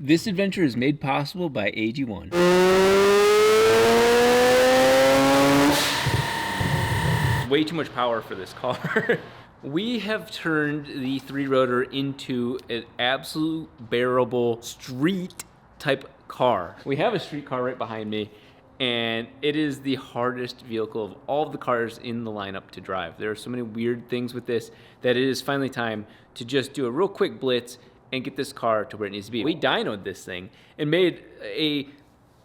This adventure is made possible by AG1. Way too much power for this car. We have turned the 3-rotor into an absolute bearable street type car. We have a street car right behind me, and it is the hardest vehicle of all of the cars in the lineup to drive. There are so many weird things with this that it is finally time to just do a real quick blitz and get this car to where it needs to be. We dynoed this thing and made a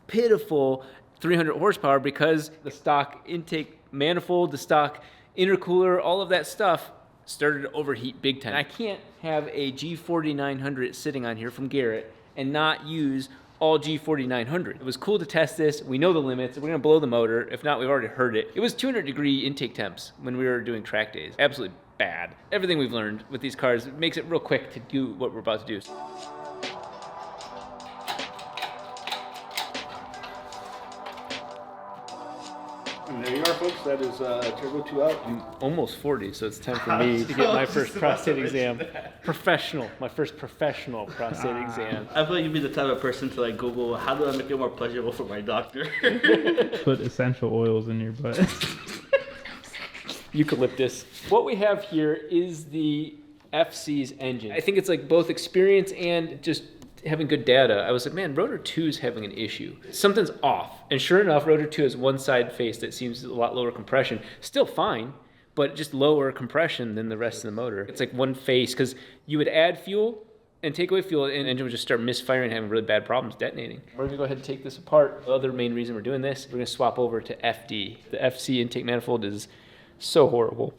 pitiful 300 horsepower because the stock intake manifold, the stock intercooler, all of that stuff started to overheat big time. I can't have a G4900 sitting on here from Garrett and not use all G4900. It was cool to test this. We know the limits. We're gonna blow the motor. If not, we've already heard it. It was 200-degree intake temps when we were doing track days. Absolutely bad. Everything we've learned with these cars makes it real quick to do what we're about to do. And there you are, folks. That is Turbo 2 out. I'm almost 40, so it's time for me to get my first prostate exam. My first professional prostate exam. I feel like you'd be the type of person to like Google, how do I make it more pleasurable for my doctor? Put essential oils in your butt. Eucalyptus. What we have here is the FC's engine. I think it's like both experience and just having good data. I was like, man, rotor 2 is having an issue. Something's off. And sure enough, rotor 2 has one side face that seems a lot lower compression. Still fine, but just lower compression than the rest of the motor. It's like one face, because you would add fuel and take away fuel, and the engine would just start misfiring and having really bad problems detonating. We're gonna go ahead and take this apart. The other main reason we're doing this, we're gonna swap over to FD. The FC intake manifold is so horrible.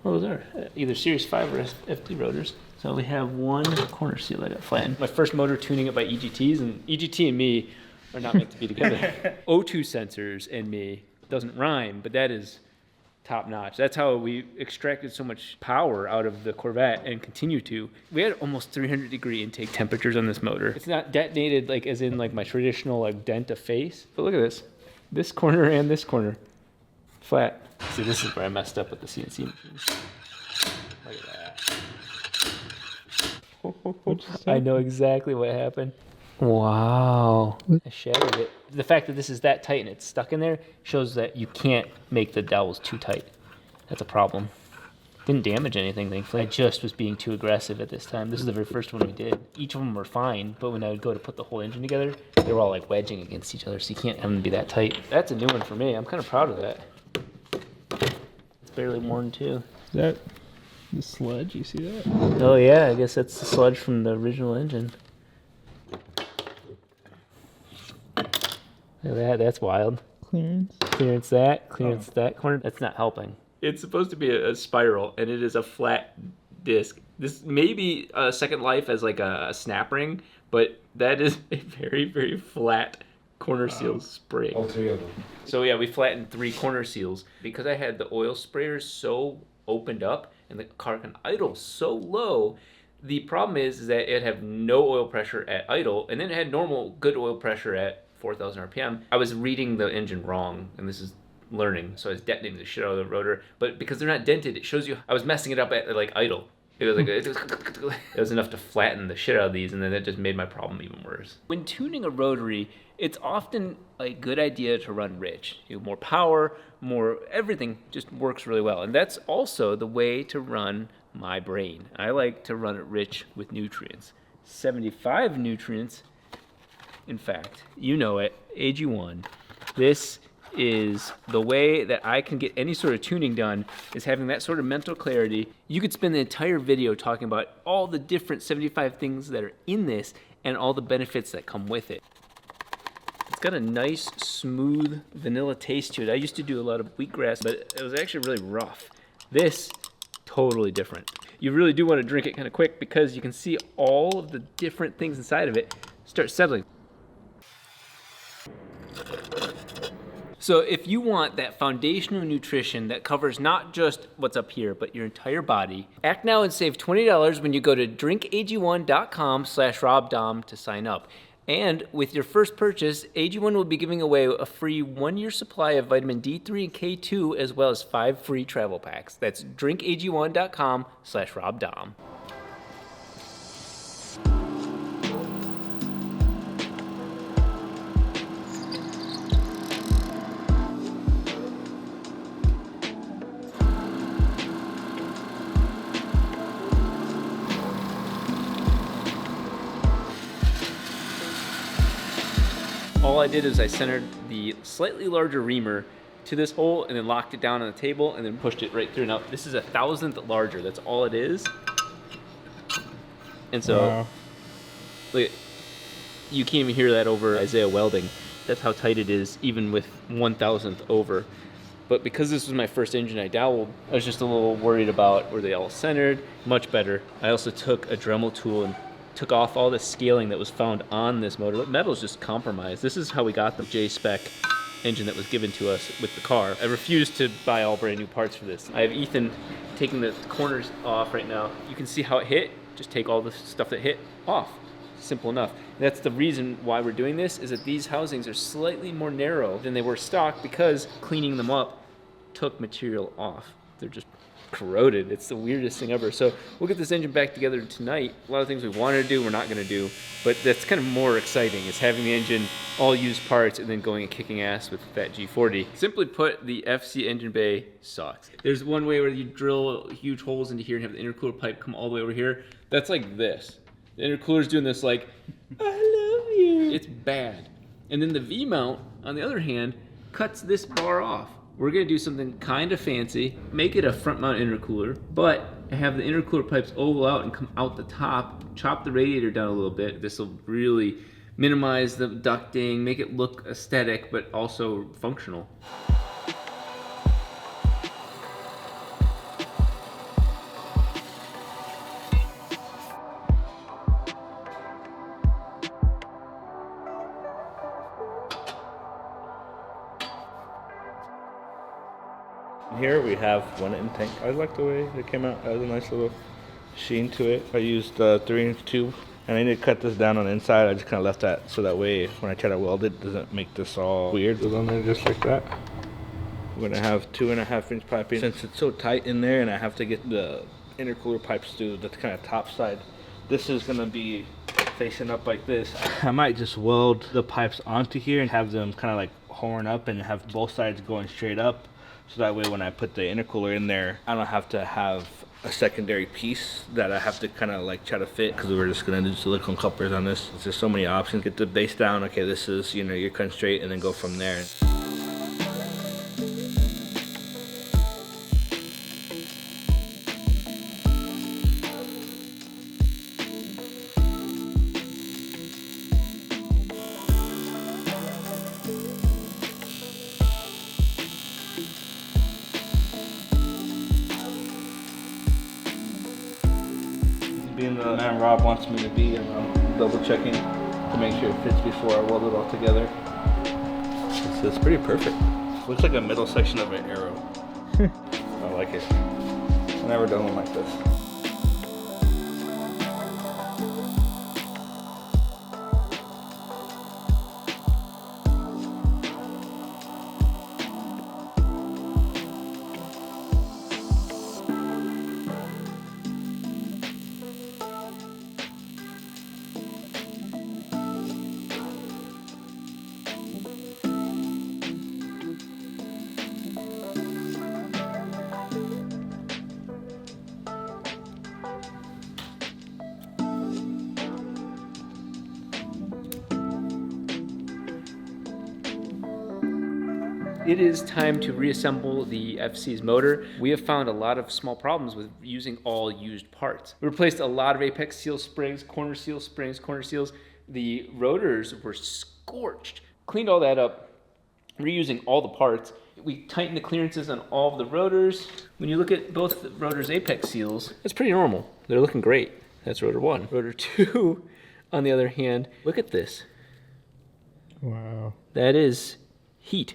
Well, those are either Series 5 or FD rotors. So we have one corner seal I got flattened. My first motor tuning it by EGTs, and EGT and me are not meant to be together. O2 sensors and me doesn't rhyme, but that is top notch. That's how we extracted so much power out of the Corvette and continue to. We had almost 300-degree intake temperatures on this motor. It's not detonated like as in like my traditional like dent a face, but look at this. This corner and this corner, flat. See, this is where I messed up with the CNC machine. Look at that. I know exactly what happened. Wow. I shattered it. The fact that this is that tight and it's stuck in there shows that you can't make the dowels too tight. That's a problem. Didn't damage anything, thankfully. I just was being too aggressive at this time. This is the very first one we did. Each of them were fine, but when I would go to put the whole engine together, they were all like wedging against each other, so you can't have them be that tight. That's a new one for me. I'm kind of proud of that. It's barely worn too. Is that the sludge? You see that? Oh yeah, I guess that's the sludge from the original engine. Look at that, that's wild. Clearance that corner. That's not helping. It's supposed to be a spiral, and it is a flat disc. This may be a second life as like a snap ring, but that is a very, very flat corner seal spring. All three of them. So yeah, we flattened 3 corner seals because I had the oil sprayers so opened up and the car can idle so low. The problem is that it had no oil pressure at idle, and then it had normal good oil pressure at 4,000 RPM. I was reading the engine wrong, and this is learning, so I was detonating the shit out of the rotor. But because they're not dented, it shows you I was messing it up at like idle. It was like it was enough to flatten the shit out of these, and then that just made my problem even worse. When tuning a rotary, it's often a good idea to run rich. You have more power, more everything just works really well, and that's also the way to run my brain. I like to run it rich with nutrients. 75 nutrients. In fact, you know it, AG1. This is the way that I can get any sort of tuning done, is having that sort of mental clarity. You could spend the entire video talking about all the different 75 things that are in this and all the benefits that come with it. It's got a nice, smooth, vanilla taste to it. I used to do a lot of wheatgrass, but it was actually really rough. This, totally different. You really do want to drink it kind of quick because you can see all of the different things inside of it start settling. So if you want that foundational nutrition that covers not just what's up here, but your entire body, act now and save $20 when you go to drinkag1.com/RobDahm to sign up. And with your first purchase, AG1 will be giving away a free 1-year supply of vitamin D3 and K2, as well as 5 free travel packs. That's drinkag1.com/RobDahm. All I did is I centered the slightly larger reamer to this hole and then locked it down on the table and then pushed it right through. Now, this is a 1,000th larger. That's all it is. And so, Wow. look, you can't even hear that over Isaiah welding. That's how tight it is, even with 1,000th over. But because this was my first engine I doweled, I was just a little worried about were they all centered. Much better. I also took a Dremel tool and took off all the scaling that was found on this motor. The metal's just compromised. This is how we got the J-spec engine that was given to us with the car. I refused to buy all brand new parts for this. I have Ethan taking the corners off right now. You can see how it hit. Just take all the stuff that hit off. Simple enough. That's the reason why we're doing this, is that these housings are slightly more narrow than they were stock because cleaning them up took material off. They're just corroded. It's the weirdest thing ever. So we'll get this engine back together tonight. A lot of things we wanted to do, we're not going to do, but that's kind of more exciting, is having the engine all used parts and then going and kicking ass with that G40. Simply put, the FC engine bay sucks. There's one way where you drill huge holes into here and have the intercooler pipe come all the way over here. That's like this. The intercooler's doing this like, I love you. It's bad. And then the V-mount, on the other hand, cuts this bar off. We're gonna do something kind of fancy, make it a front mount intercooler, but have the intercooler pipes oval out and come out the top, chop the radiator down a little bit. This will really minimize the ducting, make it look aesthetic, but also functional. Here we have one intake. I like the way it came out. It has a nice little sheen to it. I used a 3-inch tube, and I need to cut this down on the inside. I just kind of left that so that way when I try to weld it doesn't make this all weird. Goes on there just like that. I'm gonna have 2.5-inch piping. Since it's so tight in there and I have to get the intercooler pipes through the kind of top side, this is gonna be facing up like this. I might just weld the pipes onto here and have them kind of like horn up and have both sides going straight up. So that way when I put the intercooler in there, I don't have to have a secondary piece that I have to kind of like try to fit, because we're just going to do silicone couplers on this. There's just so many options. Get the base down. Okay, this is, you're cutting straight, and then go from there. Being the man Rob wants me to be, and I'm double checking to make sure it fits before I weld it all together. It's pretty perfect. Looks like a middle section of an arrow. I like it. I've never done one like this. It is time to reassemble the FC's motor. We have found a lot of small problems with using all used parts. We replaced a lot of apex seal springs, corner seals. The rotors were scorched. Cleaned all that up, reusing all the parts. We tightened the clearances on all of the rotors. When you look at both the rotors' apex seals, that's pretty normal. They're looking great. That's rotor 1. Rotor 2, on the other hand, look at this. Wow. That is heat.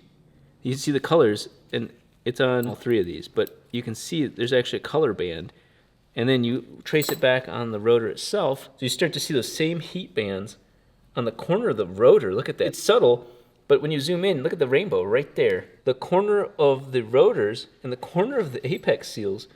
You can see the colors, and it's on all 3 of these, but you can see there's actually a color band. And then you trace it back on the rotor itself, so you start to see those same heat bands on the corner of the rotor. Look at that. It's subtle, but when you zoom in, look at the rainbow right there. The corner of the rotors and the corner of the apex seals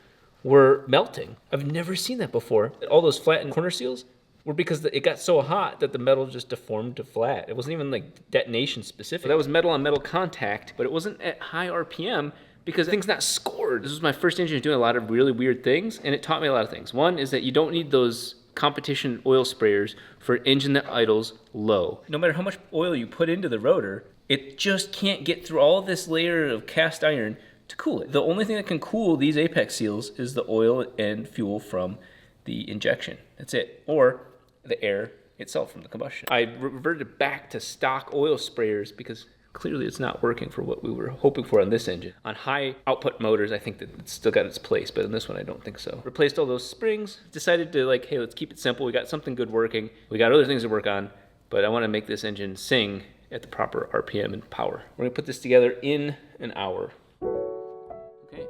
were melting. I've never seen that before. All those flattened corner seals were because it got so hot that the metal just deformed to flat. It wasn't even like detonation specific. That was metal on metal contact, but it wasn't at high RPM because the thing's not scored. This was my first engine doing a lot of really weird things, and it taught me a lot of things. One is that you don't need those competition oil sprayers for an engine that idles low. No matter how much oil you put into the rotor, it just can't get through all this layer of cast iron to cool it. The only thing that can cool these apex seals is the oil and fuel from the injection. That's it. Or the air itself from the combustion. I reverted back to stock oil sprayers because clearly it's not working for what we were hoping for on this engine. On high output motors, I think that it's still got its place, but in this one, I don't think so. Replaced all those springs, decided to like, hey, let's keep it simple. We got something good working. We got other things to work on, but I want to make this engine sing at the proper RPM and power. We're gonna put this together in an hour. Okay.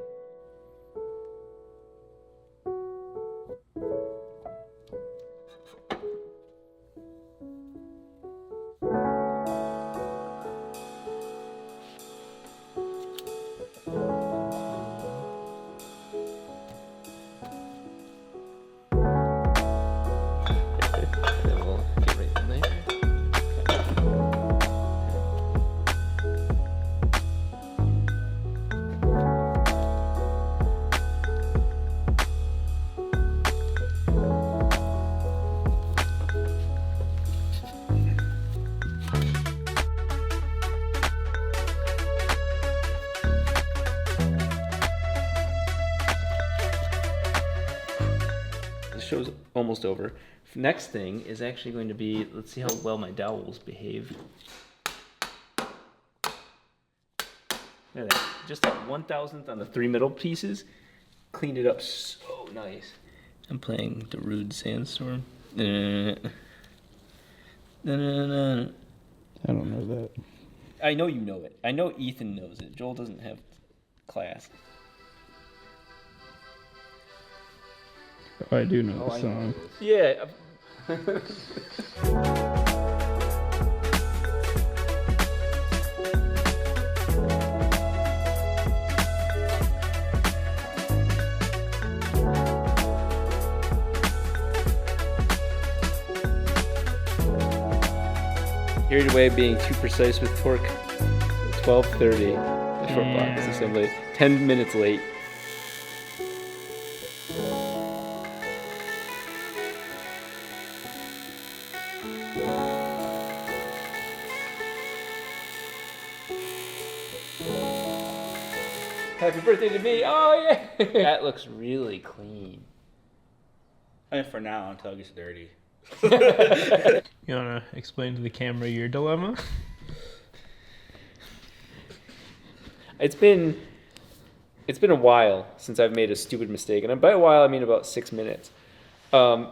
Show's almost over. Next thing is actually going to be, let's see how well my dowels behave. Look at that. Just that 1,000th on the 3 middle pieces. Cleaned it up so nice. I'm playing the Rude Sandstorm. I don't know that. I know you know it. I know Ethan knows it. Joel doesn't have class. Oh, I do know the song. Yeah. Carried away being too precise with torque. 12:30, the short block disassembly. 10 minutes late. Happy birthday to me! Oh yeah! That looks really clean. I mean, for now, until it gets dirty. You want to explain to the camera your dilemma? It's been a while since I've made a stupid mistake, and by a while I mean about 6 minutes. Let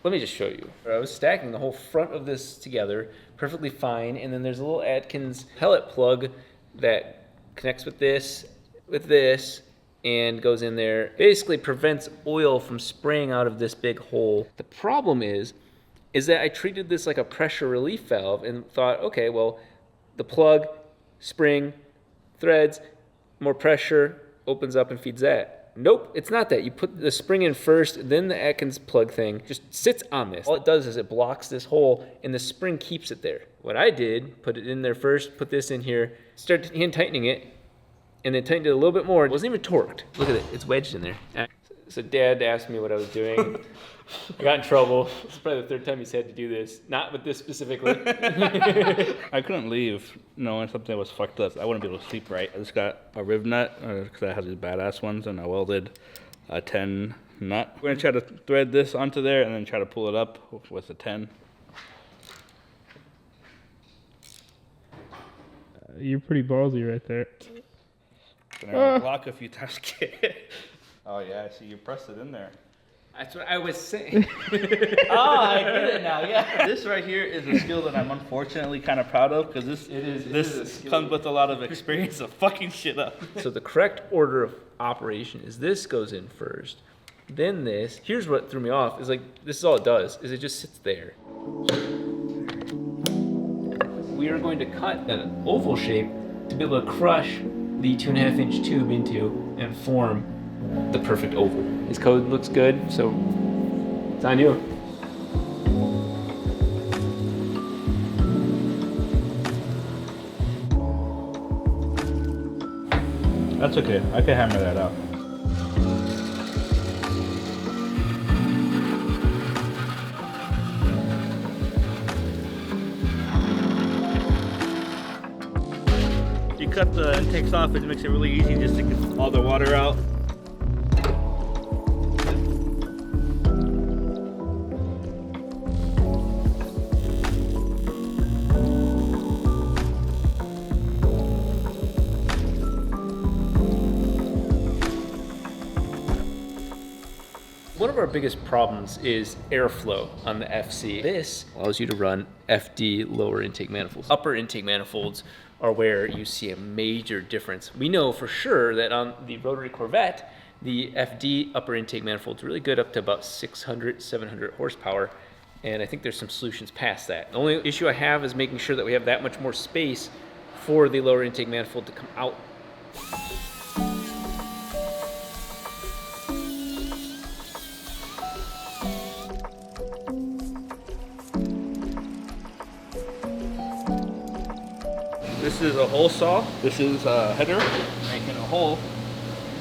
me just show you. I was stacking the whole front of this together perfectly fine, and then there's a little Atkins pellet plug that connects with this, and goes in there. Basically prevents oil from spraying out of this big hole. The problem is that I treated this like a pressure relief valve and thought, okay, well, the plug, spring, threads, more pressure, opens up and feeds that. Nope, it's not that. You put the spring in first, then the Atkins plug thing just sits on this. All it does is it blocks this hole, and the spring keeps it there. What I did, put it in there first, put this in here, started hand tightening it, and then tightened it a little bit more. It wasn't even torqued. Look at it, it's wedged in there. So Dad asked me what I was doing. I got in trouble. It's probably the 3rd time he's had to do this. Not with this specifically. I couldn't leave knowing something was fucked up. I wouldn't be able to sleep right. I just got a rib nut, because I have these badass ones, and I welded a 10 nut. We're going to try to thread this onto there and then try to pull it up with a 10. You're pretty ballsy right there. Gonna block a few times. Oh yeah, I see you pressed it in there. That's what I was saying. Oh, I get it now. Yeah, this right here is a skill that I'm unfortunately kind of proud of, because this comes with a lot of experience of fucking shit up. So the correct order of operation is this goes in first, then this. Here's what threw me off is like this is all it does is it just sits there. We are going to cut an oval shape to be able to crush the 2.5 inch tube into and form the perfect oval. His code looks good, so it's on you. That's okay. I can hammer that out. You cut the intakes off, it makes it really easy just to get all the water out. One of our biggest problems is airflow on the FC. This allows you to run FD lower intake manifolds. Upper intake manifolds are where you see a major difference. We know for sure that on the rotary Corvette, the FD upper intake manifold is really good up to about 600, 700 horsepower. And I think there's some solutions past that. The only issue I have is making sure that we have that much more space for the lower intake manifold to come out. This is a hole saw. This is a header, making a hole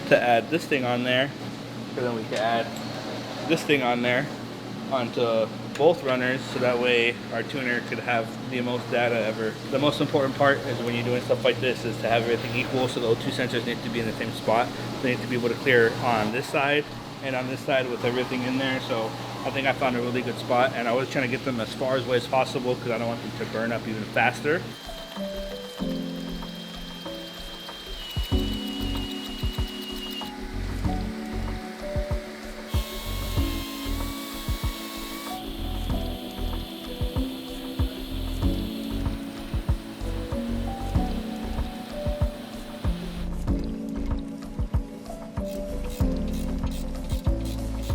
to add this thing on there. And then we can add this thing on there onto both runners, so that way our tuner could have the most data ever. The most important part is when you're doing stuff like this is to have everything equal, so those two sensors need to be in the same spot. They need to be able to clear on this side and on this side with everything in there. So I think I found a really good spot, and I was trying to get them as far away as possible because I don't want them to burn up even faster.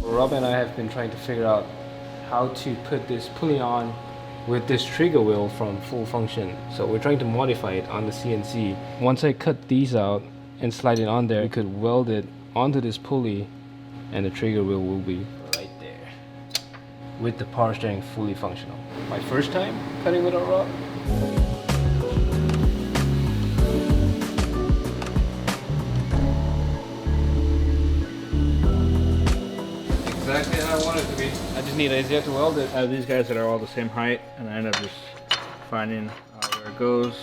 Rob and I have been trying to figure out how to put this pulley on with this trigger wheel from full function. So we're trying to modify it on the CNC. Once I cut these out and slide it on there, we could weld it onto this pulley and the trigger wheel will be right there with the power steering fully functional. My first time cutting with a rod. Exactly how I want it to be. I just need easier to weld it. I have these guys that are all the same height, and I end up just finding where it goes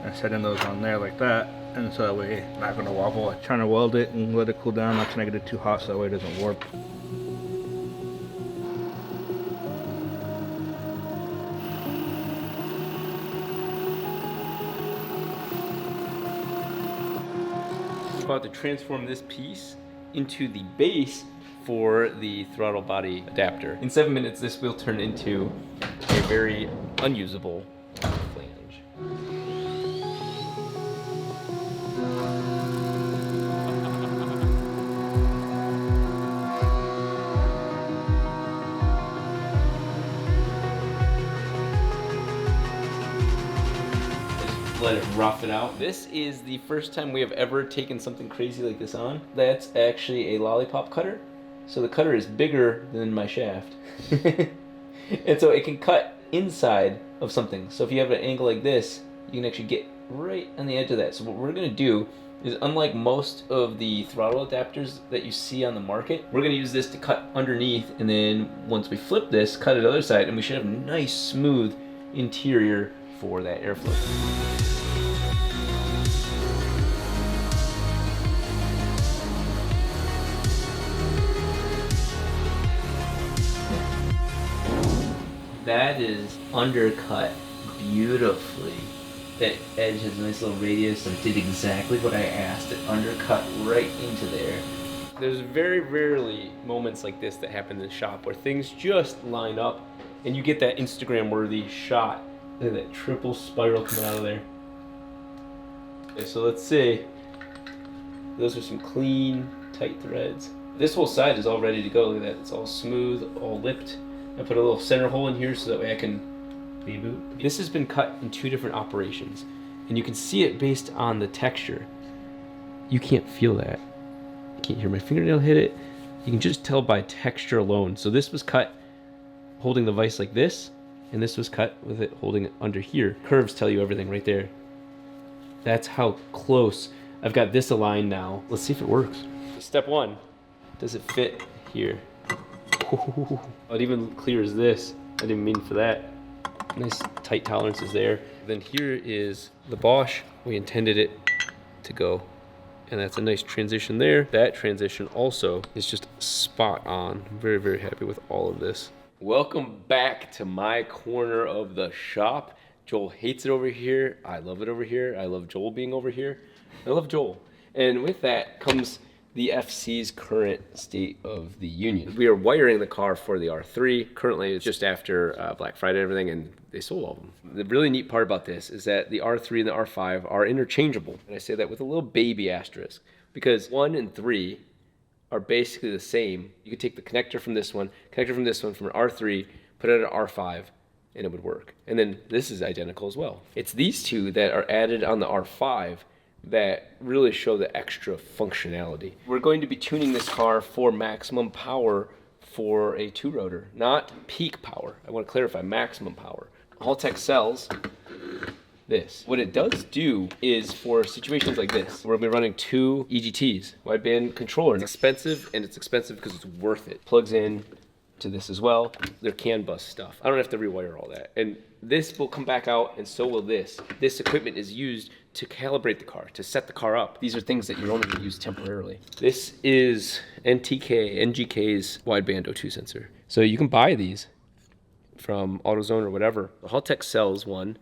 and setting those on there like that, and so that way it's not going to wobble. I'm trying to weld it and let it cool down, not trying to get it too hot so that way it doesn't warp. I'm about to transform this piece into the base for the throttle body adapter. In 7 minutes, this will turn into a very unusable flange. Just let it rough it out. This is the first time we have ever taken something crazy like this on. That's actually a lollipop cutter. So the cutter is bigger than my shaft. And so it can cut inside of something. So if you have an angle like this, you can actually get right on the edge of that. So what we're gonna do is, unlike most of the throttle adapters that you see on the market, we're gonna use this to cut underneath, and then once we flip this, cut it the other side, and we should have a nice smooth interior for that airflow. That is undercut beautifully. That edge has a nice little radius and did exactly what I asked. It undercut right into there. There's very rarely moments like this that happen in the shop where things just line up and you get that Instagram-worthy shot. Look at that triple spiral coming out of there. Okay, so let's see. Those are some clean, tight threads. This whole side is all ready to go. Look at that. It's all smooth, all lipped. I put a little center hole in here so that way I can reboot. This has been cut in 2 different operations, and you can see it based on the texture. You can't feel that. You can't hear my fingernail hit it. You can just tell by texture alone. So this was cut holding the vise like this, and this was cut with it holding it under here. Curves tell you everything right there. That's how close. I've got this aligned now. Let's see if it works. Step 1, does it fit here? Oh, it even clears this. I didn't mean for that. Nice tight tolerances there. Then here is the Bosch. We intended it to go. And that's a nice transition there. That transition also is just spot on. I'm very, very happy with all of this. Welcome back to my corner of the shop. Joel hates it over here. I love it over here. I love Joel being over here. I love Joel. And with that comes the FC's current state of the union. We are wiring the car for the R3. Currently, it's just after Black Friday and everything, and they sold all of them. The really neat part about this is that the R3 and the R5 are interchangeable. And I say that with a little baby asterisk, because 1 and 3 are basically the same. You could take the connector from this one from an R3, put it at an R5, and it would work. And then this is identical as well. It's these two that are added on the R5 that really show the extra functionality. We're going to be tuning this car for maximum power for a 2-rotor, not peak power. I want to clarify, maximum power. Haltech sells this. What it does do is for situations like this, we're gonna be running 2 EGTs, wideband controller. It's expensive, and it's expensive because it's worth it. Plugs in to this as well. They're CAN bus stuff. I don't have to rewire all that. And this will come back out, and so will this. This equipment is used to calibrate the car, to set the car up. These are things that you're only gonna use temporarily. This is NGK's wideband O2 sensor. So you can buy these from AutoZone or whatever. Haltech sells one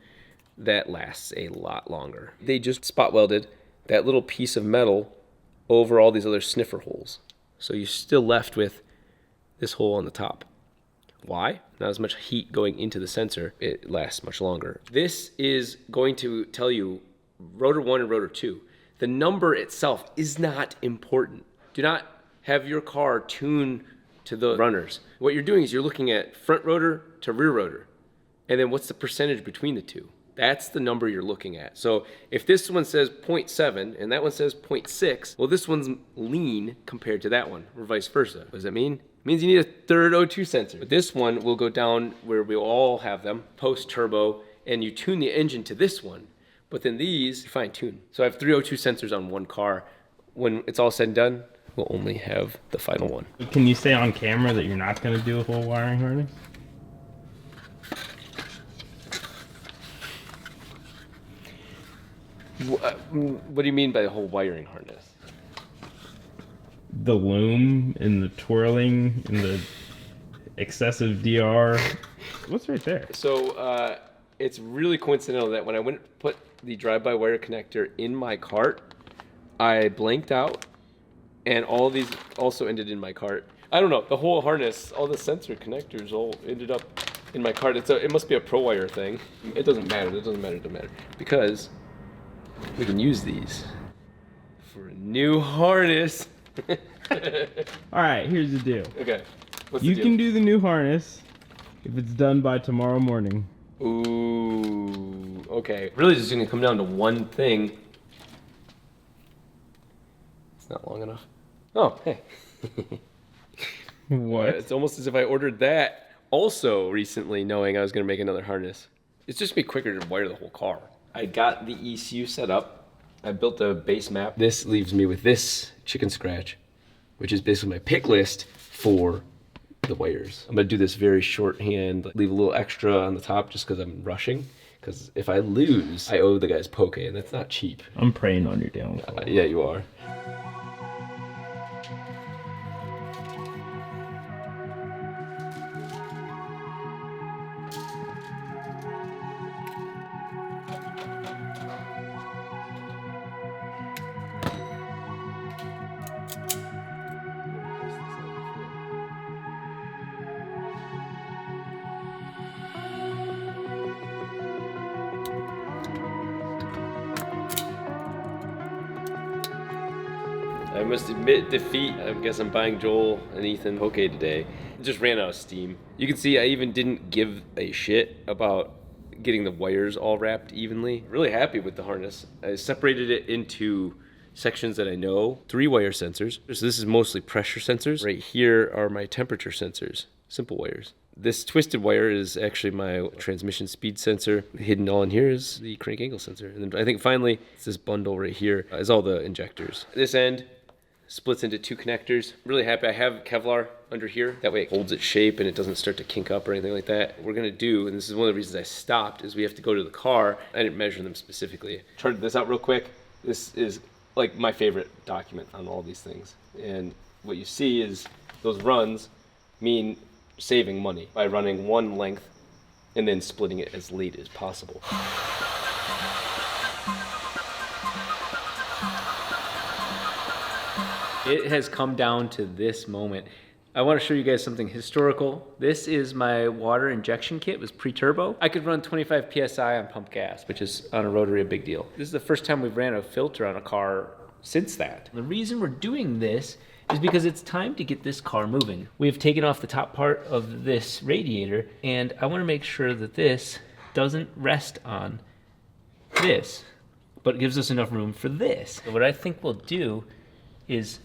that lasts a lot longer. They just spot welded that little piece of metal over all these other sniffer holes. So you're still left with this hole on the top. Why? Not as much heat going into the sensor. It lasts much longer. This is going to tell you rotor 1 and rotor 2. The number itself is not important. Do not have your car tuned to the runners. What you're doing is you're looking at front rotor to rear rotor. And then what's the percentage between the two? That's the number you're looking at. So if this one says 0.7 and that one says 0.6, well, this one's lean compared to that one, or vice versa. What does that mean? It means you need a third O2 sensor. But this one will go down where we all have them, post-turbo, and you tune the engine to this one. But then these, you fine-tune. So I have 3 O2 sensors on one car. When it's all said and done, we'll only have the final one. Can you say on camera that you're not going to do a whole wiring harness? What do you mean by the whole wiring harness? The loom and the twirling and the excessive DR. What's right there? So it's really coincidental that when I went to put the drive-by-wire connector in my cart, I blanked out, and all these also ended in my cart. I don't know, the whole harness, all the sensor connectors all ended up in my cart. It must be a ProWire thing. It doesn't matter, it doesn't matter. Because we can use these for a new harness. Alright, here's the deal. Okay, what's You the deal? can do the new harness if it's done by tomorrow morning. Ooh, okay. Really just gonna come down to one thing. It's not long enough. Oh, hey. What? It's almost as if I ordered that also recently, knowing I was gonna make another harness. It's just gonna be quicker to wire the whole car. I got the ECU set up. I built a base map. This leaves me with this chicken scratch, which is basically my pick list for the wires. I'm gonna do this very shorthand, leave a little extra on the top just because I'm rushing. Because if I lose, I owe the guys poke, and that's not cheap. I'm praying on your downfall. Yeah, you are. I must admit defeat. I guess I'm buying Joel and Ethan Poke today. Just ran out of steam. You can see I even didn't give a shit about getting the wires all wrapped evenly. Really happy with the harness. I separated it into sections that I know. 3 wire sensors. So this is mostly pressure sensors. Right here are my temperature sensors, simple wires. This twisted wire is actually my transmission speed sensor. Hidden all in here is the crank angle sensor. And then I think finally, it's this bundle right here is all the injectors. This end splits into 2 connectors. Really happy I have Kevlar under here. That way it holds its shape and it doesn't start to kink up or anything like that. What we're gonna do, and this is one of the reasons I stopped, is we have to go to the car. I didn't measure them specifically. Charted this out real quick. This is like my favorite document on all these things. And what you see is those runs mean saving money by running one length and then splitting it as late as possible. It has come down to this moment. I want to show you guys something historical. This is my water injection kit. It was pre-turbo. I could run 25 PSI on pump gas, which is on a rotary a big deal. This is the first time we've ran a filter on a car since that. The reason we're doing this is because it's time to get this car moving. We have taken off the top part of this radiator, and I want to make sure that this doesn't rest on this, but it gives us enough room for this. So what I think we'll do is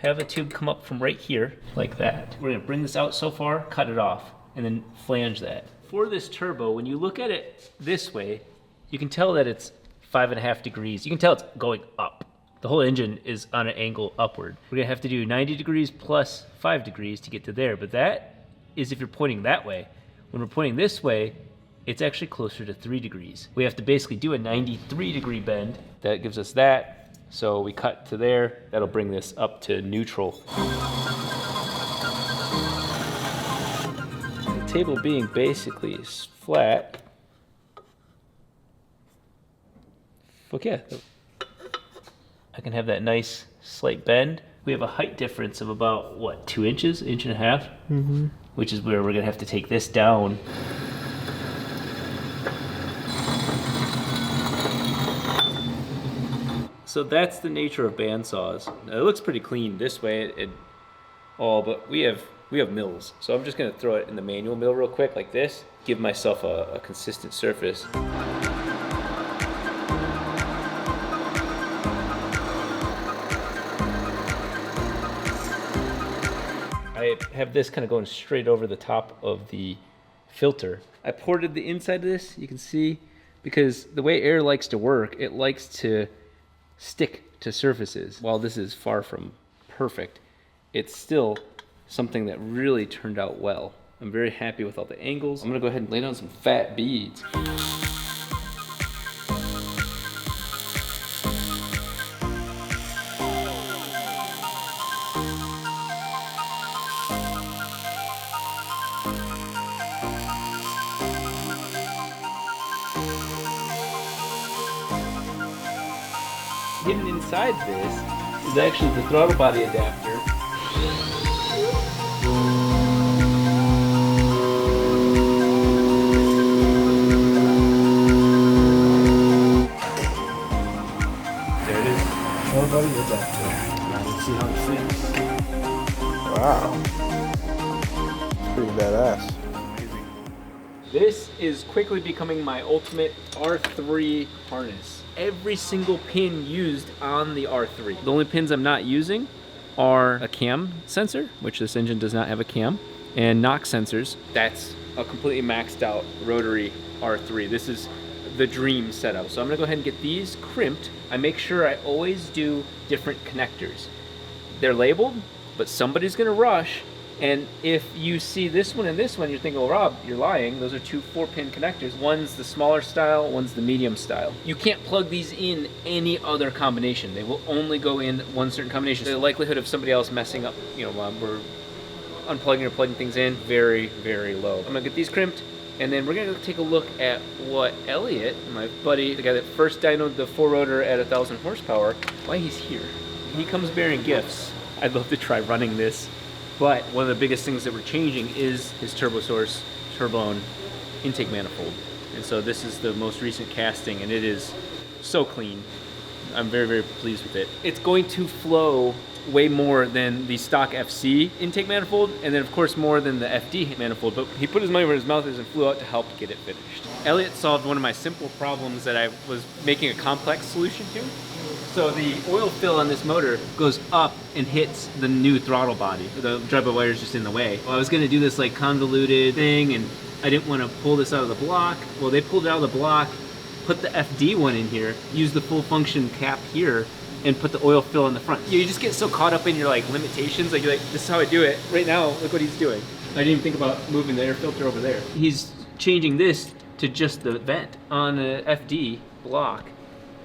have a tube come up from right here, like that. We're gonna bring this out so far, cut it off, and then flange that. For this turbo, when you look at it this way, you can tell that it's 5.5 degrees. You can tell it's going up. The whole engine is on an angle upward. We're gonna have to do 90 degrees plus 5 degrees to get to there, but that is if you're pointing that way. When we're pointing this way, it's actually closer to 3 degrees. We have to basically do a 93 degree bend. That gives us that. So we cut to there. That'll bring this up to neutral. The table being basically flat. Fuck yeah. I can have that nice slight bend. We have a height difference of about, what, 2 inches, 1.5 inches? Which is where we're gonna have to take this down. So that's the nature of bandsaws. Now, it looks pretty clean this way, but we have mills. So I'm just gonna throw it in the manual mill real quick like this, give myself a consistent surface. I have this kind of going straight over the top of the filter. I ported the inside of this, you can see, because the way air likes to work, it likes to stick to surfaces. While this is far from perfect, it's still something that really turned out well. I'm very happy with all the angles. I'm gonna go ahead and lay down some fat beads. Hidden inside this is actually the throttle body adapter. There it is. Throttle body adapter. Now let's see how it fits. Wow. Pretty badass. This is quickly becoming my ultimate R3 harness. Every single pin used on the R3. The only pins I'm not using are a cam sensor, which this engine does not have a cam, and knock sensors. That's a completely maxed out rotary R3. This is the dream setup. So I'm gonna go ahead and get these crimped. I make sure I always do different connectors. They're labeled, but somebody's gonna rush. And if you see this one and this one, you're thinking, well, Rob, you're lying. Those are 2 4-pin connectors. One's the smaller style, one's the medium style. You can't plug these in any other combination. They will only go in one certain combination. The likelihood of somebody else messing up, while we're unplugging or plugging things in, very, very low. I'm gonna get these crimped, and then we're gonna take a look at what Elliot, my buddy, the guy that first dynoed the 4-rotor at 1,000 horsepower, why he's here. He comes bearing gifts. I'd love to try running this. But one of the biggest things that we're changing is his turbo source, turbone, intake manifold. And so this is the most recent casting, and it is so clean. I'm very, very pleased with it. It's going to flow way more than the stock FC intake manifold, and then of course more than the FD manifold, but he put his money where his mouth is and flew out to help get it finished. Elliot solved one of my simple problems that I was making a complex solution to. So the oil fill on this motor goes up and hits the new throttle body. The drive-by wire is just in the way. Well, I was gonna do this like convoluted thing, and I didn't want to pull this out of the block. Well, they pulled it out of the block, put the FD one in here, used the full function cap here, and put the oil fill in the front. You just get so caught up in your like limitations, like you're like, this is how I do it. Right now, look what he's doing. I didn't even think about moving the air filter over there. He's changing this to just the vent. On the FD block,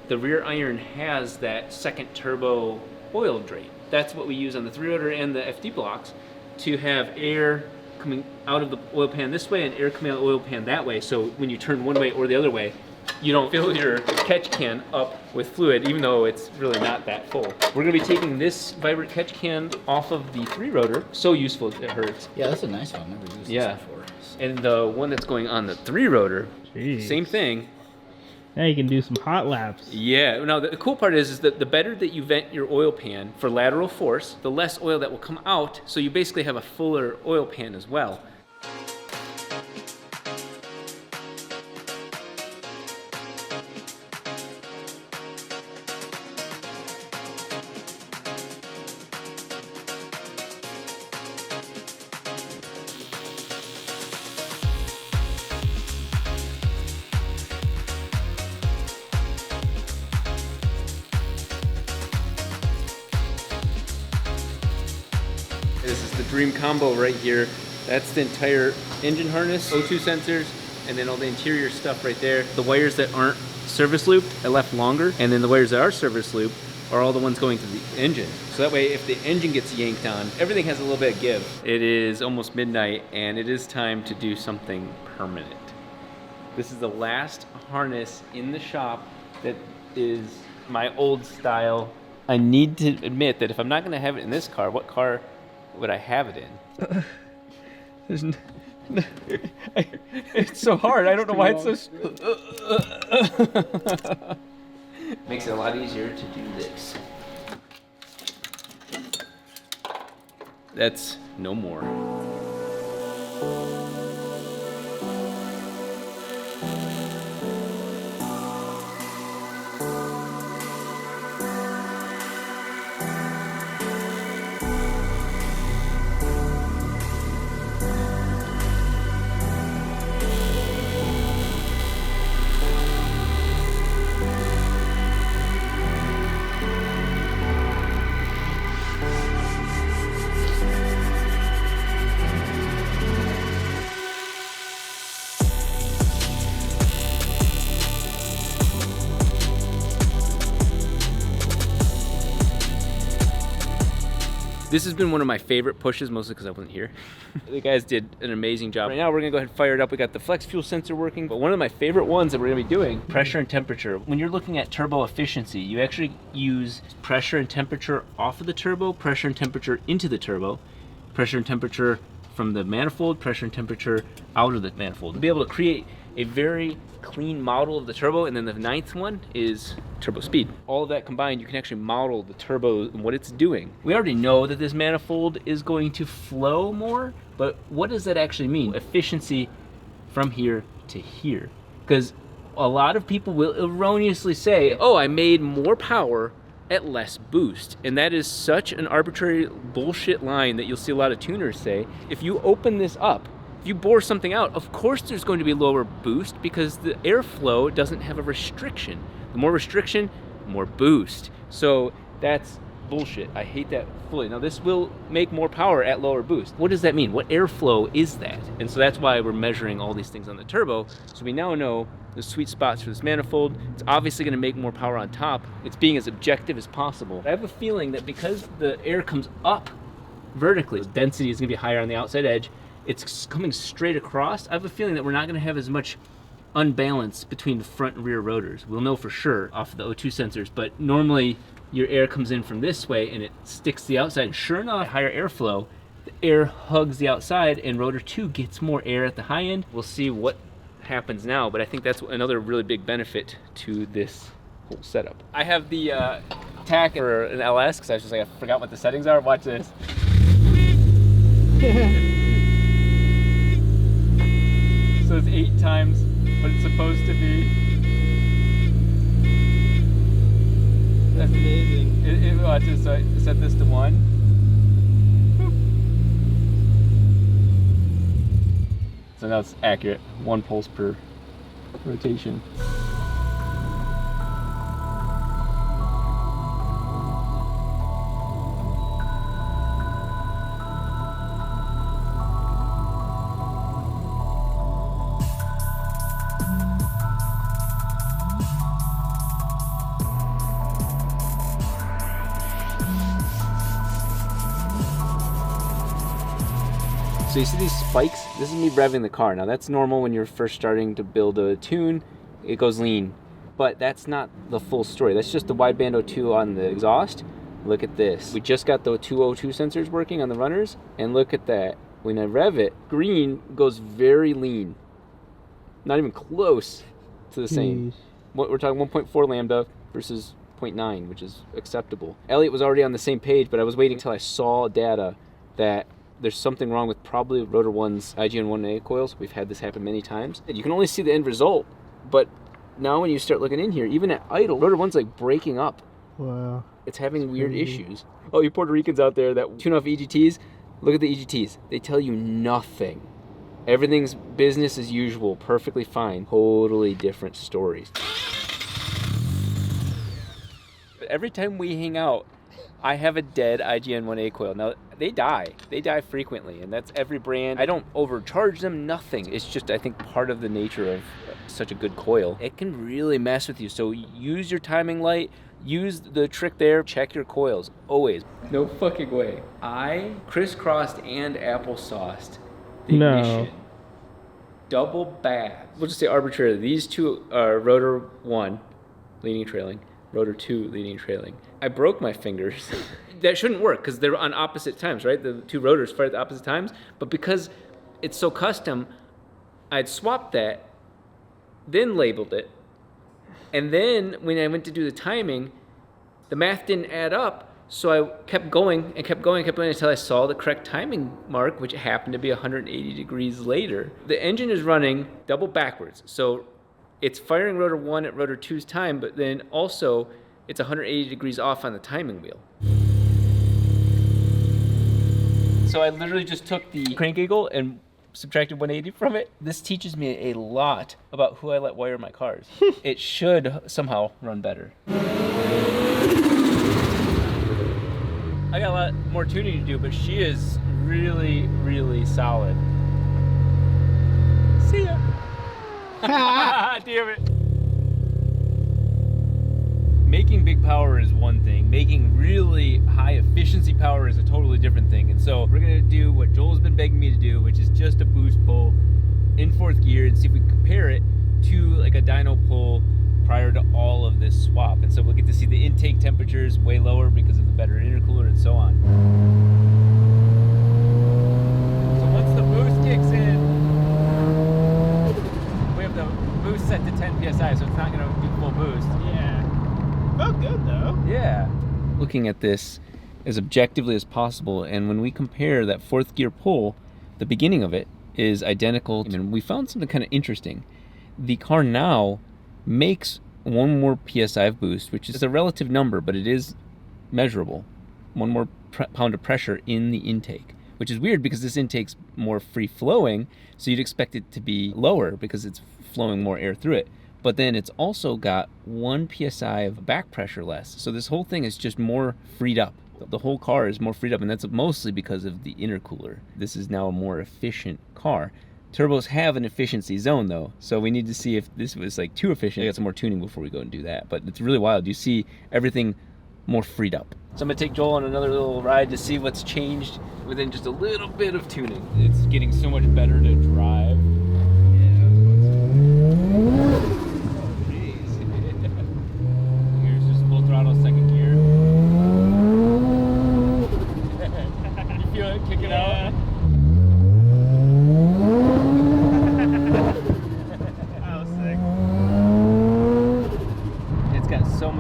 the rear iron has that second turbo oil drain. That's what we use on the 3-rotor and the FD blocks to have air coming out of the oil pan this way and air coming out of the oil pan that way. So when you turn one way or the other way, you don't fill your catch can up with fluid, even though it's really not that full. We're gonna be taking this vibrant catch can off of the 3-rotor. So useful, it hurts. Yeah, that's a nice one. I've never used this before. And the one that's going on the 3-rotor, Jeez. same thing. Now you can do some hot laps. Yeah, now the cool part is that the better that you vent your oil pan for lateral force, the less oil that will come out, so you basically have a fuller oil pan as well. This is the dream combo right here. That's the entire engine harness, O2 sensors, and then all the interior stuff right there. The wires that aren't service looped, I left longer, and then the wires that are service looped are all the ones going to the engine. So that way, if the engine gets yanked on, everything has a little bit of give. It is almost midnight, and it is time to do something permanent. This is the last harness in the shop that is my old style. I need to admit that if I'm not gonna have it in this car, what car would I have it in? It's so hard. I don't know why it's so. Makes it a lot easier to do this. That's no more. This has been one of my favorite pushes, mostly because I wasn't here. The guys did an amazing job. Right now, we're gonna go ahead and fire it up. We got the flex fuel sensor working, but one of my favorite ones that we're gonna be doing, pressure and temperature. When you're looking at turbo efficiency, you actually use pressure and temperature off of the turbo, pressure and temperature into the turbo, pressure and temperature from the manifold, pressure and temperature out of the manifold. To be able to create a very clean model of the turbo, and then the 9th one is turbo speed. All of that combined, you can actually model the turbo and what it's doing. We already know that this manifold is going to flow more, but what does that actually mean? Efficiency from here to here. Because a lot of people will erroneously say, oh, I made more power at less boost. And that is such an arbitrary bullshit line that you'll see a lot of tuners say. If you open this up, if you bore something out, of course there's going to be lower boost because the airflow doesn't have a restriction. The more restriction, more boost. So that's bullshit. I hate that fully. Now this will make more power at lower boost. What does that mean? What airflow is that? And so that's why we're measuring all these things on the turbo. So we now know the sweet spots for this manifold. It's obviously going to make more power on top. It's being as objective as possible. I have a feeling that because the air comes up vertically, the density is going to be higher on the outside edge. It's coming straight across. I have a feeling that we're not going to have as much unbalance between the front and rear rotors. We'll know for sure off of the O2 sensors, but normally your air comes in from this way and it sticks to the outside. And sure enough, higher airflow, the air hugs the outside and rotor 2 gets more air at the high end. We'll see what happens now, but I think that's another really big benefit to this whole setup. I have the tack for an LS because I was just like, I forgot what the settings are. Watch this. So it's 8 times what it's supposed to be. That's amazing. Watch this. So I set this to 1. Boop. So now it's accurate. 1 pulse per rotation. So you see these spikes? This is me revving the car. Now that's normal when you're first starting to build a tune. It goes lean. But that's not the full story. That's just the wideband O2 on the exhaust. Look at this. We just got the 202 sensors working on the runners, and look at that. When I rev it, green goes very lean. Not even close to the same. We're talking 1.4 lambda versus 0.9, which is acceptable. Elliot was already on the same page, but I was waiting until I saw data that there's something wrong with probably Rotor 1's IGN-1A coils. We've had this happen many times. You can only see the end result, but now when you start looking in here, even at idle, Rotor 1's like breaking up. Wow. It's having weird issues. Oh, you Puerto Ricans out there that tune off EGTs, look at the EGTs. They tell you nothing. Everything's business as usual, perfectly fine. Totally different stories. Every time we hang out, I have a dead IGN-1A coil. Now, they die. They die frequently, and that's every brand. I don't overcharge them, nothing. It's just, I think, part of the nature of such a good coil. It can really mess with you, so use your timing light. Use the trick there. Check your coils, always. No fucking way. I crisscrossed and applesauced the ignition. Double bath. We'll just say arbitrarily. These two are rotor 1, leading and trailing. Rotor 2, leading and trailing. I broke my fingers. That shouldn't work because they're on opposite times, right? The two rotors fire at the opposite times. But because it's so custom, I'd swapped that, then labeled it. And then when I went to do the timing, the math didn't add up. So I kept going and kept going until I saw the correct timing mark, which happened to be 180 degrees later. The engine is running double backwards. So it's firing rotor 1 at rotor 2's time, but then also it's 180 degrees off on the timing wheel. So I literally just took the crank angle and subtracted 180 from it. This teaches me a lot about who I let wire my cars. It should somehow run better. I got a lot more tuning to do, but she is really, really solid. See ya. Damn it. Making big power is one thing. Making really high efficiency power is a totally different thing. And so we're gonna do what Joel's been begging me to do, which is just a boost pull in 4th gear and see if we can compare it to like a dyno pull prior to all of this swap. And so we'll get to see the intake temperatures way lower because of the better intercooler and so on. So once the boost kicks in, we have the boost set to 10 psi, so it's not gonna do full boost. Yeah. Felt good though. Yeah. Looking at this as objectively as possible, and when we compare that 4th gear pull, the beginning of it is identical. And we found something kind of interesting. The car now makes 1 more psi of boost, which is a relative number, but it is measurable. 1 more pound of pressure in the intake, which is weird because this intake's more free flowing, so you'd expect it to be lower because it's flowing more air through it. But then it's also got 1 psi of back pressure less. So this whole thing is just more freed up. The whole car is more freed up, and that's mostly because of the intercooler. This is now a more efficient car. Turbos have an efficiency zone though, so we need to see if this was like too efficient. I got some more tuning before we go and do that, but it's really wild. You see everything more freed up. So I'm gonna take Joel on another little ride to see what's changed within just a little bit of tuning. It's getting so much better to drive. Here's just full throttle, 2nd gear. You feel it kicking out? It's got so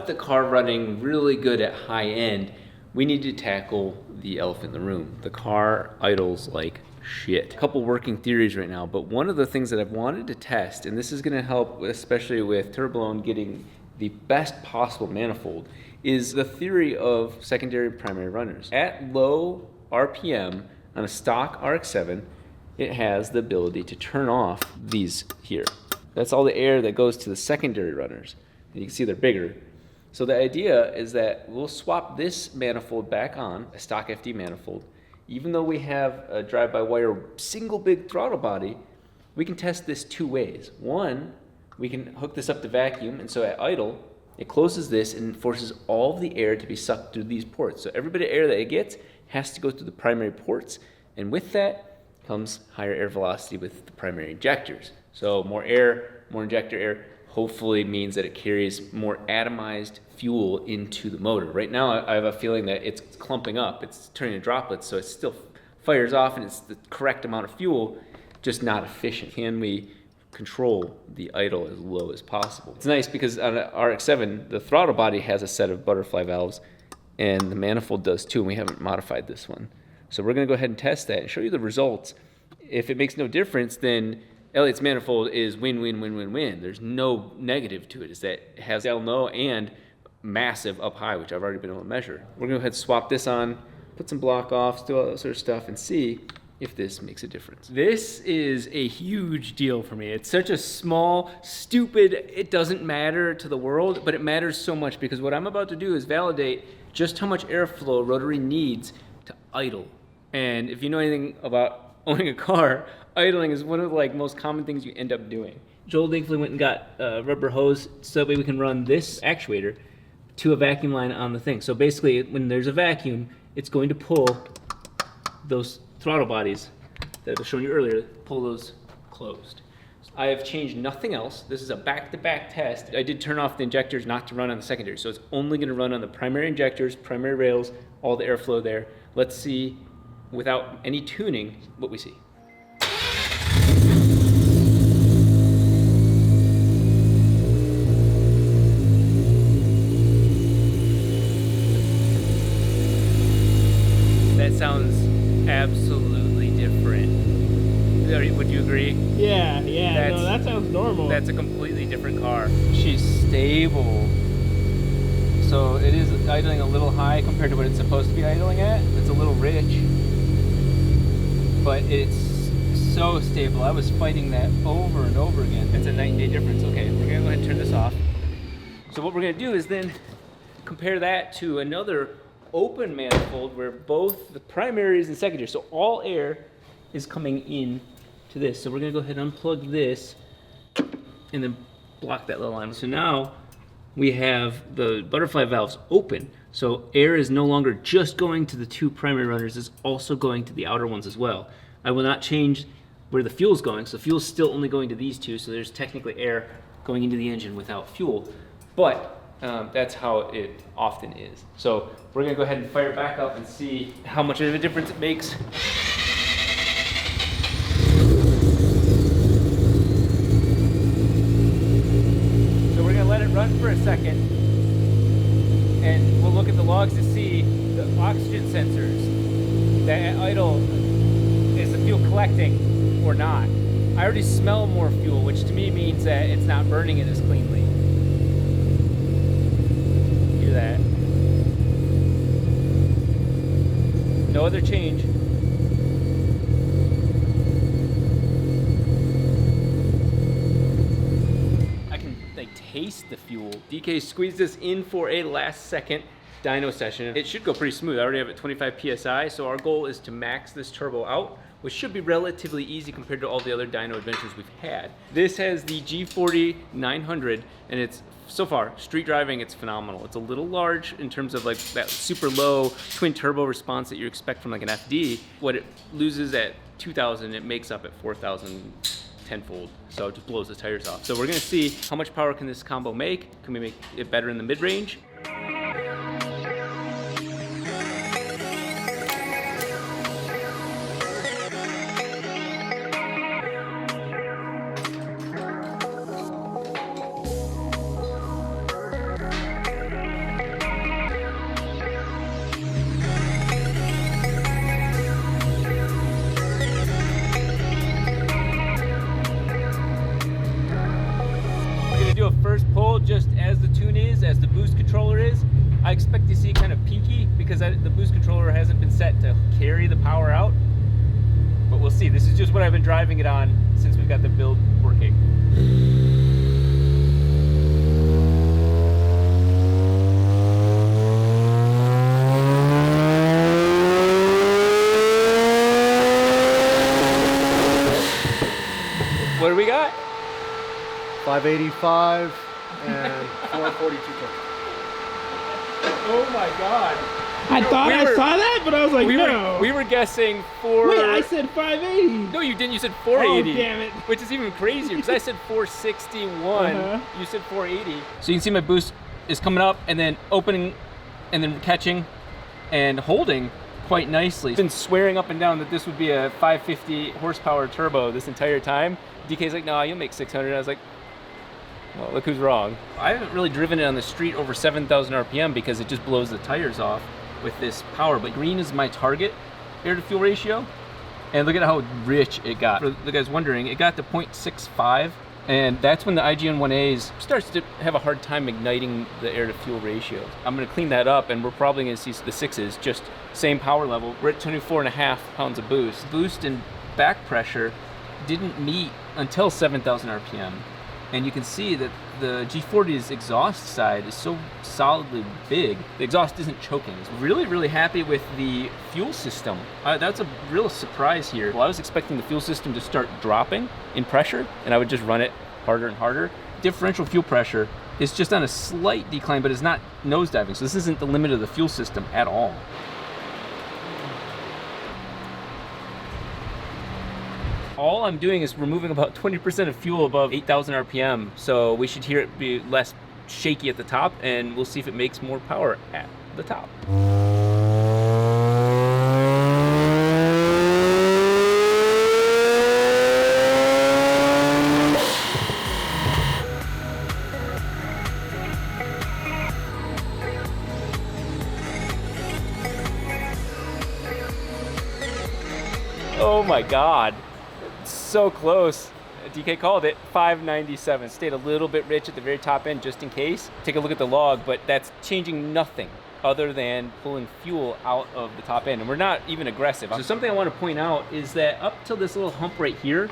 want the car running really good at high end, we need to tackle the elephant in the room. The car idles like shit. A couple working theories right now, but one of the things that I've wanted to test, and this is going to help especially with Turbolone getting the best possible manifold, is the theory of secondary primary runners. At low RPM on a stock RX-7, it has the ability to turn off these here. That's all the air that goes to the secondary runners. And you can see they're bigger. So the idea is that we'll swap this manifold back on, a stock FD manifold. Even though we have a drive-by-wire single big throttle body, we can test this two ways. One, we can hook this up to vacuum, and so at idle, it closes this and forces all of the air to be sucked through these ports. So every bit of air that it gets has to go through the primary ports, and with that comes higher air velocity with the primary injectors. So more air, more injector air, hopefully means that it carries more atomized fuel into the motor. Right now, I have a feeling that it's clumping up. It's turning to droplets, so it still fires off, and it's the correct amount of fuel, just not efficient. Can we control the idle as low as possible? It's nice because on an RX-7, the throttle body has a set of butterfly valves, and the manifold does too, and we haven't modified this one. So we're gonna go ahead and test that and show you the results. If it makes no difference, then Elliott's manifold is win, win, win, win, win. There's no negative to it. It's that it has low and massive up high, which I've already been able to measure. We're gonna go ahead and swap this on, put some block offs, do all that sort of stuff, and see if this makes a difference. This is a huge deal for me. It's such a small, stupid, it doesn't matter to the world, but it matters so much because what I'm about to do is validate just how much airflow rotary needs to idle. And if you know anything about owning a car, idling is one of the most common things you end up doing. Joel thankfully went and got a rubber hose so that way we can run this actuator to a vacuum line on the thing. So basically, when there's a vacuum, it's going to pull those throttle bodies that I was showing you earlier, pull those closed. I have changed nothing else. This is a back-to-back test. I did turn off the injectors not to run on the secondary, so it's only gonna run on the primary injectors, primary rails, all the airflow there. Let's see, without any tuning, what we see. That sounds absolutely different. Would you agree? Yeah, no, that sounds normal. That's a completely different car. She's stable. So it is idling a little high compared to what it's supposed to be idling at. It's a little rich, but it's so stable. I was fighting that over and over again. It's a night and day difference. Okay, we're gonna go ahead and turn this off. So what we're gonna do is then compare that to another open manifold where both the primaries and secondaries, so all air is coming in to this. So we're gonna go ahead and unplug this and then block that little line. So now we have the butterfly valves open. So air is no longer just going to the two primary runners, it's also going to the outer ones as well. I will not change where the fuel's going. So fuel's still only going to these two. So there's technically air going into the engine without fuel. But that's how it often is. So we're gonna go ahead and fire it back up and see how much of a difference it makes. Run for a second, and we'll look at the logs to see the oxygen sensors. That at idle, is the fuel collecting or not? I already smell more fuel, which to me means that it's not burning it as cleanly. Hear that? No other change. Taste the fuel. DK squeezed this in for a last second dyno session. It should go pretty smooth. I already have it 25 PSI, so our goal is to max this turbo out, which should be relatively easy compared to all the other dyno adventures we've had. This has the G40 900, and it's, so far, street driving, it's phenomenal. It's a little large in terms of that super low twin turbo response that you expect from an FD. What it loses at 2,000, it makes up at 4,000 tenfold, so it just blows the tires off. So we're gonna see how much power can this combo make. Can we make it better in the mid-range? expect to see kind of peaky because the boost controller hasn't been set to carry the power out. But we'll see. This is just what I've been driving it on since we've got the build working. What do we got? 585 and 442 total. Oh my god. I thought I saw that, but I was like, no. We were guessing 4... Wait, I said 580. No, you didn't. You said 480. Oh, damn it. Which is even crazier because I said 461. You said 480. So you can see my boost is coming up and then opening and then catching and holding quite nicely. I've been swearing up and down that this would be a 550 horsepower turbo this entire time. DK's like, no, you'll make 600. I was like, well, look who's wrong. I haven't really driven it on the street over 7,000 RPM because it just blows the tires off with this power. But green is my target air to fuel ratio. And look at how rich it got. For the guys wondering, it got to 0.65. And that's when the IGN-1As starts to have a hard time igniting the air to fuel ratio. I'm gonna clean that up and we're probably gonna see the 6s, just same power level. We're at 24.5 pounds of boost. Boost and back pressure didn't meet until 7,000 RPM. And you can see that the G40's exhaust side is so solidly big, the exhaust isn't choking. I'm really, really happy with the fuel system. That's a real surprise here. Well, I was expecting the fuel system to start dropping in pressure, and I would just run it harder and harder. Differential fuel pressure is just on a slight decline, but it's not nosediving, so this isn't the limit of the fuel system at all. All I'm doing is removing about 20% of fuel above 8,000 RPM, so we should hear it be less shaky at the top, and we'll see if it makes more power at the top. Oh my God. So close. DK called it 597. Stayed a little bit rich at the very top end just in case. Take a look at the log, but that's changing nothing other than pulling fuel out of the top end. And we're not even aggressive. So something I want to point out is that up till this little hump right here,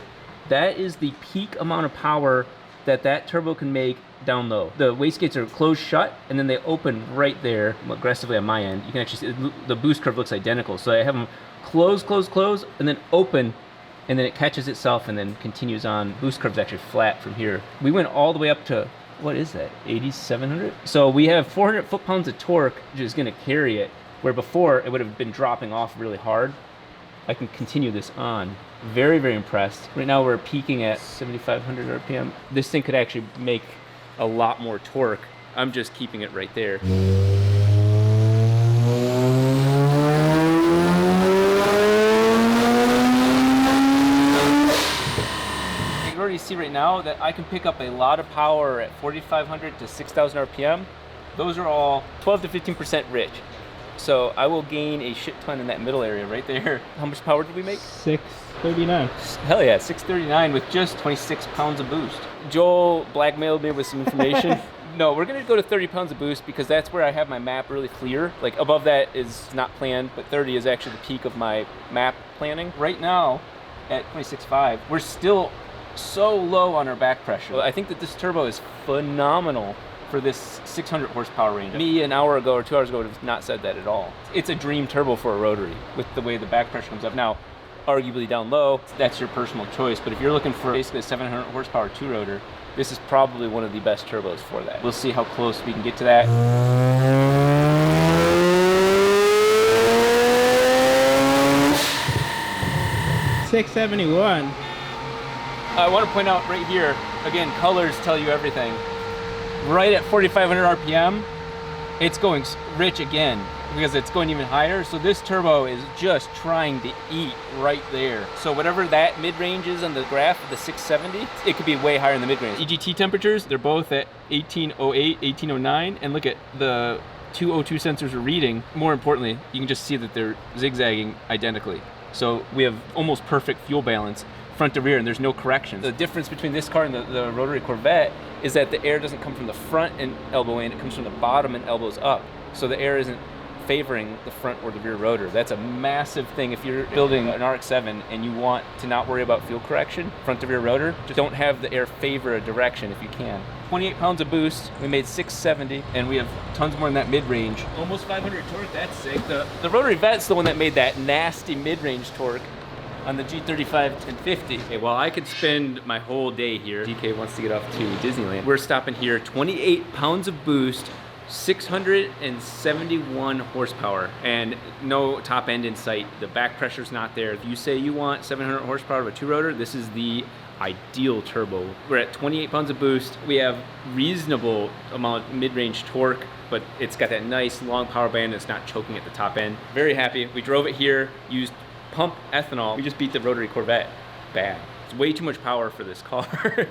that is the peak amount of power that turbo can make down low. The wastegates are closed shut and then they open right there aggressively on my end. You can actually see the boost curve looks identical. So I have them close, and then open, and then it catches itself and then continues on. Boost curve's actually flat from here. We went all the way up to, what is that, 8,700? So we have 400 foot-pounds of torque, which is gonna carry it, where before it would have been dropping off really hard. I can continue this on. Very, very impressed. Right now we're peaking at 7,500 RPM. This thing could actually make a lot more torque. I'm just keeping it right there. You see right now that I can pick up a lot of power at 4,500 to 6,000 RPM. Those are all 12 to 15% rich. So I will gain a shit ton in that middle area right there. How much power did we make? 639. Hell yeah, 639 with just 26 pounds of boost. Joel blackmailed me with some information. No, we're gonna go to 30 pounds of boost because that's where I have my map really clear. Like above that is not planned, but 30 is actually the peak of my map planning. Right now at 26.5, we're still so low on our back pressure. I think that this turbo is phenomenal for this 600 horsepower range. Me an hour ago or 2 hours ago would have not said that at all. It's a dream turbo for a rotary with the way the back pressure comes up. Now, arguably down low, that's your personal choice, but if you're looking for basically a 700 horsepower two-rotor, this is probably one of the best turbos for that. We'll see how close we can get to that. 671. I want to point out right here, again, colors tell you everything. Right at 4,500 RPM, it's going rich again because it's going even higher. So this turbo is just trying to eat right there. So whatever that mid-range is on the graph, the 670, it could be way higher in the mid-range. EGT temperatures, they're both at 1808, 1809, and look at the 202 sensors are reading. More importantly, you can just see that they're zigzagging identically. So we have almost perfect fuel balance front to rear, and there's no correction. The difference between this car and the rotary Corvette is that the air doesn't come from the front and elbow in, it comes from the bottom and elbows up. so the air isn't favoring the front or the rear rotor. That's a massive thing. If you're building an RX-7 and you want to not worry about fuel correction, front to rear rotor, just don't have the air favor a direction if you can. 28 pounds of boost, we made 670, and we have tons more in that mid-range. Almost 500 torque, that's sick. The rotary vet's the one that made that nasty mid-range torque on the G35 1050. Okay, well, I could spend my whole day here. DK wants to get off to Disneyland. We're stopping here, 28 pounds of boost, 671 horsepower, and no top end in sight. The back pressure's not there. If you say you want 700 horsepower of a 2-rotor, this is the ideal turbo. We're at 28 pounds of boost. We have reasonable amount of mid-range torque, but it's got that nice long power band that's not choking at the top end. Very happy. We drove it here, used pump ethanol. We just beat the rotary Corvette bad. It's way too much power for this car.